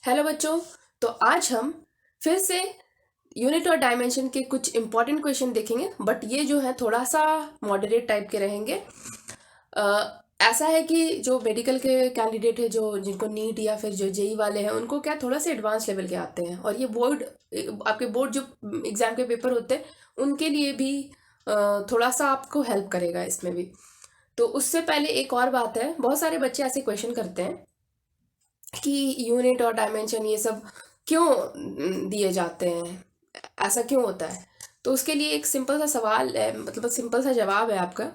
Hello बच्चों। तो आज हम फिर से यूनिट और डायमेंशन के कुछ इंपॉर्टेंट क्वेश्चन देखेंगे, बट ये जो है थोड़ा सा मॉडरेट टाइप के रहेंगे। ऐसा है कि जो मेडिकल के कैंडिडेट है, जो जिनको नीट या फिर जो जेई वाले हैं, उनको क्या थोड़ा सा एडवांस लेवल के आते हैं, और ये बोर्ड आपके बोर्ड जो एग्जाम के पेपर होते हैं उनके लिए भी थोड़ा सा आपको हेल्प करेगा इसमें भी। तो उससे पहले एक और बात है, बहुत सारे बच्चे ऐसे क्वेश्चन करते हैं कि यूनिट और डायमेंशन ये सब क्यों दिए जाते हैं, ऐसा क्यों होता है। तो उसके लिए एक सिंपल सा सवाल है, मतलब सिंपल सा जवाब है आपका,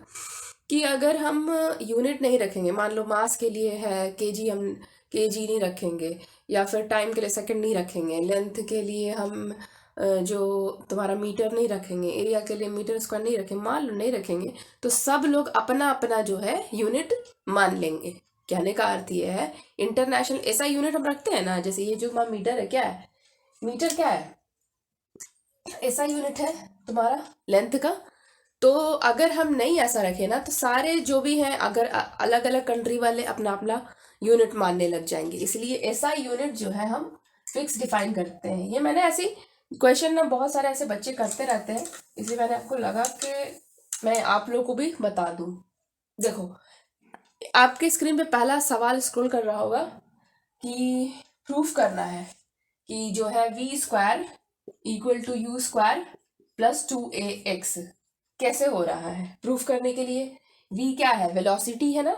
कि अगर हम यूनिट नहीं रखेंगे, मान लो मास के लिए है केजी, हम केजी नहीं रखेंगे, या फिर टाइम के लिए सेकंड नहीं रखेंगे, लेंथ के लिए हम जो तुम्हारा मीटर नहीं रखेंगे, एरिया के लिए मीटर स्क्वायर नहीं रखेंगे, मान लो नहीं रखेंगे, तो सब लोग अपना अपना जो है यूनिट मान लेंगे। कहने का अर्थ ये है, इंटरनेशनल ऐसा यूनिट हम रखते हैं ना, जैसे ये जो हमारा मीटर है, क्या है, मीटर क्या है, ऐसा यूनिट है तुम्हारा लेंथ का। तो अगर हम नहीं ऐसा रखें ना, तो सारे जो भी हैं, अगर अलग अलग कंट्री वाले अपना अपना यूनिट मानने लग जाएंगे, इसलिए ऐसा यूनिट जो है हम फिक्स डिफाइन करते हैं। ये मैंने ऐसे क्वेश्चन ना बहुत सारे ऐसे बच्चे करते रहते हैं, इसलिए मैंने आपको लगा कि मैं आप लोग को भी बता दूं। देखो, आपके स्क्रीन पे पहला सवाल स्क्रॉल कर रहा होगा कि प्रूफ करना है कि जो है v square equal to u square plus 2ax कैसे हो रहा है। प्रूफ करने के लिए v क्या है, वेलोसिटी है ना,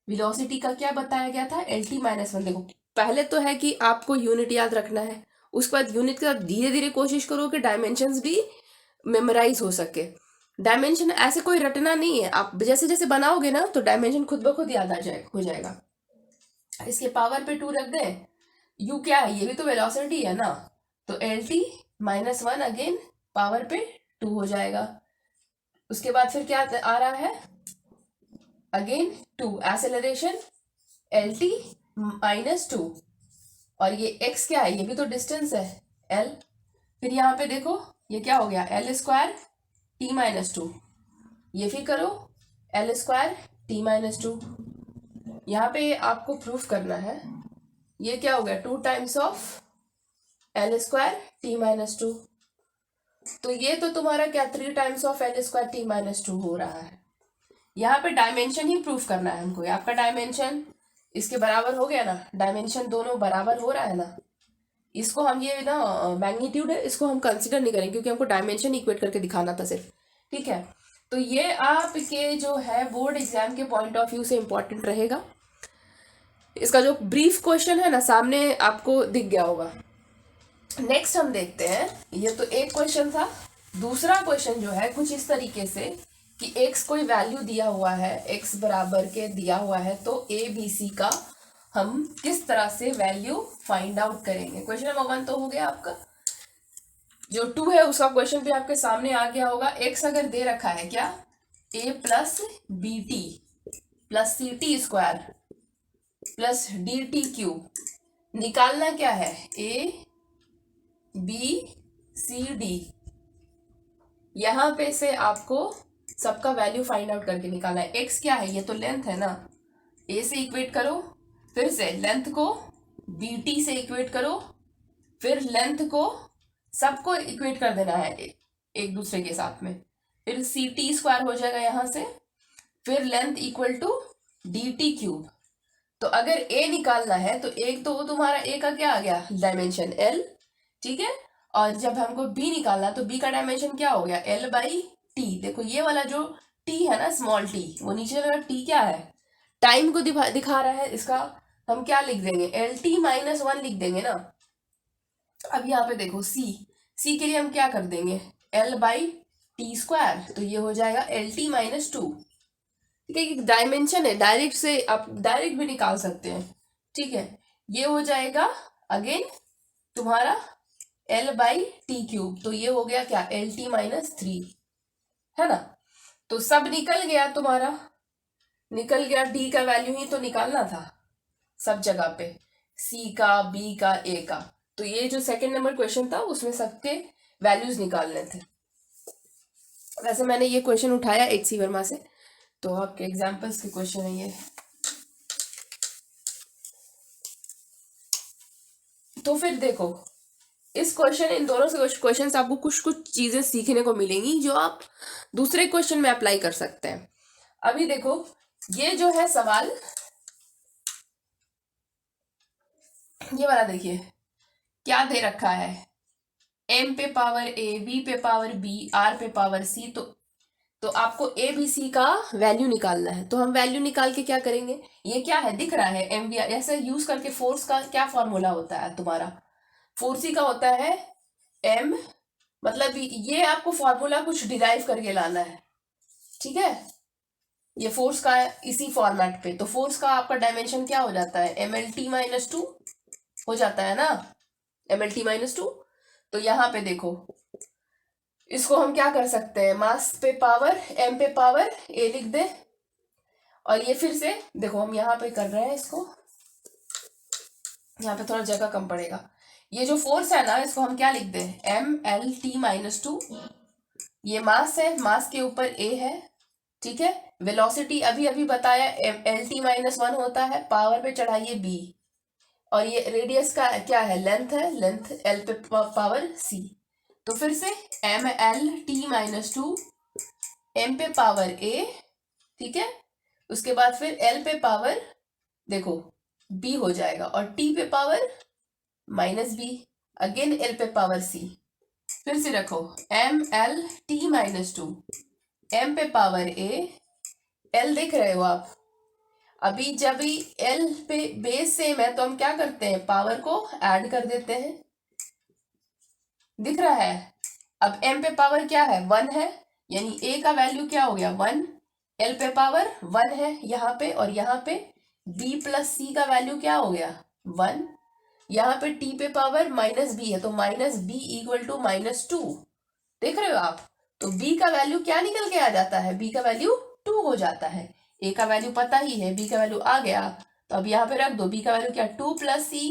वेलोसिटी का क्या बताया गया था, LT-1। देखो, पहले तो है कि आपको यूनिट याद रखना है, उसके बाद यूनिट के बाद धीरे धीरे कोशिश करो कि डायमेंशंस भी मेमोराइज हो सके। डायमेंशन ऐसे कोई रटना नहीं है, आप जैसे जैसे बनाओगे ना तो डायमेंशन खुद ब खुद याद आ जाए हो जाएगा। इसके पावर पे 2 रख दें, यू क्या है, ये भी तो वेलोसिटी है ना, तो LT-1 अगेन पावर पे 2 हो जाएगा। उसके बाद फिर क्या आ रहा है, अगेन 2 एक्सेलरेशन, LT-2, और ये x क्या है, ये भी तो डिस्टेंस है, L। फिर यहाँ पे देखो ये क्या हो गया, L स्क्वायर T-2, ये फिर करो L स्क्वायर T-2। यहाँ पे आपको प्रूफ करना है, ये क्या हो गया, 2 times of L square T-2। तो ये तो तुम्हारा क्या 3 times of L square T-2 हो रहा है। यहाँ पे डायमेंशन ही प्रूफ करना है हमको, आपका डायमेंशन इसके बराबर हो गया ना, डायमेंशन दोनों बराबर हो रहा है ना। इसको हम ये ना मैग्नीट्यूड है, इसको हम कंसिडर नहीं करेंगे क्योंकि हमको डायमेंशन इक्वेट करके दिखाना था सिर्फ। ठीक है, तो ये आपके जो है बोर्ड एग्जाम के पॉइंट ऑफ व्यू से इंपॉर्टेंट रहेगा। इसका जो ब्रीफ क्वेश्चन है ना सामने आपको दिख गया होगा। नेक्स्ट हम देखते हैं, ये तो एक क्वेश्चन था। दूसरा क्वेश्चन जो है कुछ इस तरीके से कि x कोई वैल्यू दिया हुआ है, x बराबर के दिया हुआ है, तो ए बी सी का हम किस तरह से वैल्यू फाइंड आउट करेंगे। क्वेश्चन नंबर 1 तो हो गया आपका। जो 2 है उसका क्वेश्चन भी आपके सामने आ गया होगा। x अगर दे रखा है क्या, a plus b t plus c t square plus d t cube, निकालना क्या है, a बी सी डी, यहाँ पे से आपको सबका वैल्यू फाइंड आउट करके निकालना है। x क्या है, ये तो लेंथ है ना, a से इक्वेट करो, फिर से लेंथ को bt से इक्वेट करो, फिर लेंथ को सबको इक्वेट कर देना है एक दूसरे के साथ में, फिर सी टी स्क्वायर हो जाएगा यहाँ से, फिर length equal to d t cube. तो अगर a निकालना है तो एक तो वो तुम्हारा a का क्या आ गया, डायमेंशन l, ठीक है। और जब हमको b निकालना तो b का डायमेंशन क्या हो गया, l बाई टी। देखो ये वाला जो t है ना, स्मॉल t, वो नीचे वाला t क्या है, टाइम को दिखा रहा है, इसका हम क्या लिख देंगे, LT-1 लिख देंगे ना। अब यहाँ पे देखो c के लिए हम क्या कर देंगे, l बाई टी स्क्वायर, तो ये हो जाएगा LT-2। ठीक है, एक डायमेंशन है, डायरेक्ट से आप डायरेक्ट भी निकाल सकते हैं। ठीक है, ये हो जाएगा अगेन तुम्हारा L बाई टी क्यूब, तो ये हो गया क्या, LT-3, है ना। तो सब निकल गया तुम्हारा, निकल गया, d का वैल्यू ही तो निकालना था सब जगह पे, c का, b का, a का। तो ये जो सेकंड नंबर क्वेश्चन था उसमें सबके वैल्यूज निकालने थे। वैसे मैंने ये क्वेश्चन उठाया HC वर्मा से, तो आपके एग्जाम्पल्स के क्वेश्चन है ये। तो फिर देखो इस क्वेश्चन, इन दोनों से क्वेश्चन से आपको कुछ कुछ चीजें सीखने को मिलेंगी जो आप दूसरे क्वेश्चन में अप्लाई कर सकते हैं। अभी देखो ये जो है सवाल, ये वाला देखिए क्या दे रखा है, m पे पावर a, b पे पावर b, r पे पावर c। तो आपको a b c का वैल्यू निकालना है। तो हम वैल्यू निकाल के क्या करेंगे, ये क्या है दिख रहा है एम वी आर, ऐसे यूज करके फोर्स का क्या फॉर्मूला होता है तुम्हारा, फोर्स का होता है m, मतलब ये आपको फॉर्मूला कुछ डिराइव करके लाना है, ठीक है। ये फोर्स का है इसी फॉर्मेट पे, तो फोर्स का आपका डायमेंशन क्या हो जाता है, mlt-2 हो जाता है ना, mlt-2। तो यहाँ पे देखो इसको हम क्या कर सकते हैं, मास पे पावर m पे पावर a लिख दे, और ये फिर से देखो हम यहाँ पे कर रहे हैं इसको, यहाँ पे थोड़ा जगह कम पड़ेगा। ये जो फोर्स है ना इसको हम क्या लिख दे, mlt-2। ये मास है, मास के ऊपर a है, ठीक है। वेलोसिटी अभी अभी बताया lt-1 होता है, पावर पे चढ़ाइए b, और ये रेडियस का क्या है, लेंथ है, लेंथ l पे पावर c। तो फिर से mlt-2 m पे पावर a, ठीक है। उसके बाद फिर l पे पावर देखो b हो जाएगा, और t पे पावर -b, अगेन l पे पावर c। फिर से रखो mlt-2 m पे पावर a, l देख रहे हो आप, अभी जब भी l पे बेस सेम है तो हम क्या करते हैं, पावर को ऐड कर देते हैं, दिख रहा है। अब m पे पावर क्या है, 1 है, यानी a का वैल्यू क्या हो गया 1, l पे पावर 1 है यहाँ पे, और यहाँ पे b प्लस c का वैल्यू क्या हो गया 1, यहाँ पे t पे पावर -b है, तो -b इक्वल टू -2, देख रहे हो आप। तो b का वैल्यू क्या निकल के आ जाता है, b का वैल्यू 2 हो जाता है। a का वैल्यू पता ही है, b का वैल्यू आ गया, तो अब यहाँ पे रख दो, b का वैल्यू क्या 2 प्लस c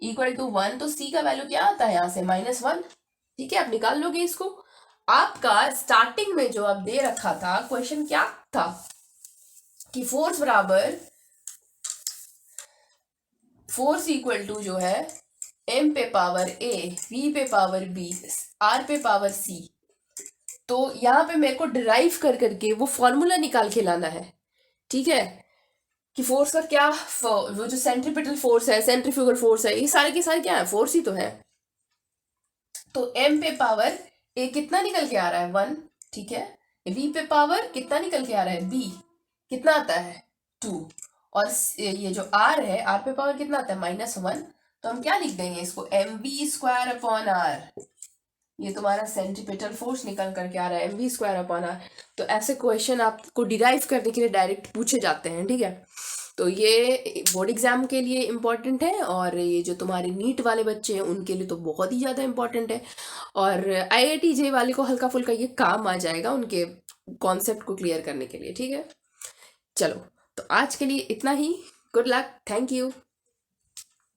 इक्वल टू 1, तो c का वैल्यू क्या आता है यहाँ से -1, ठीक है। आप निकाल लोगे इसको। आपका स्टार्टिंग में जो आप दे रखा था क्वेश्चन क्या था कि फोर्स बराबर, फोर्स इक्वल टू जो है m पे पावर a, v पे पावर b, r पे पावर c। तो यहाँ पे मेरे को डिराइव कर करके वो फॉर्मूला निकाल के लाना है, ठीक है, कि फोर्स का क्या, वो जो सेंट्रीपिटल फोर्स है, सेंट्रीफ्यूगल फोर्स है, ये सारे के सारे क्या है, फोर्स ही तो है। तो m पे पावर a कितना निकल के आ रहा है 1, ठीक है। v पे पावर कितना निकल के आ रहा है b, कितना आता है 2, और ये जो r है, r पे पावर कितना आता है -1। तो हम क्या लिख देंगे इसको, mv²/r, ये तुम्हारा सेंट्रीपिटल फोर्स निकल करके आ रहा है mv²/r। तो ऐसे क्वेश्चन आपको डिराइव करने के लिए डायरेक्ट पूछे जाते हैं, ठीक है। तो ये बोर्ड एग्जाम के लिए इम्पोर्टेंट है, और ये जो तुम्हारे नीट वाले बच्चे हैं उनके लिए तो बहुत ही ज़्यादा इम्पोर्टेंट है, और IIT जे वाले को हल्का फुल्का ये काम आ जाएगा उनके कॉन्सेप्ट को क्लियर करने के लिए, ठीक है। चलो तो आज के लिए इतना ही, गुड लक, थैंक यू।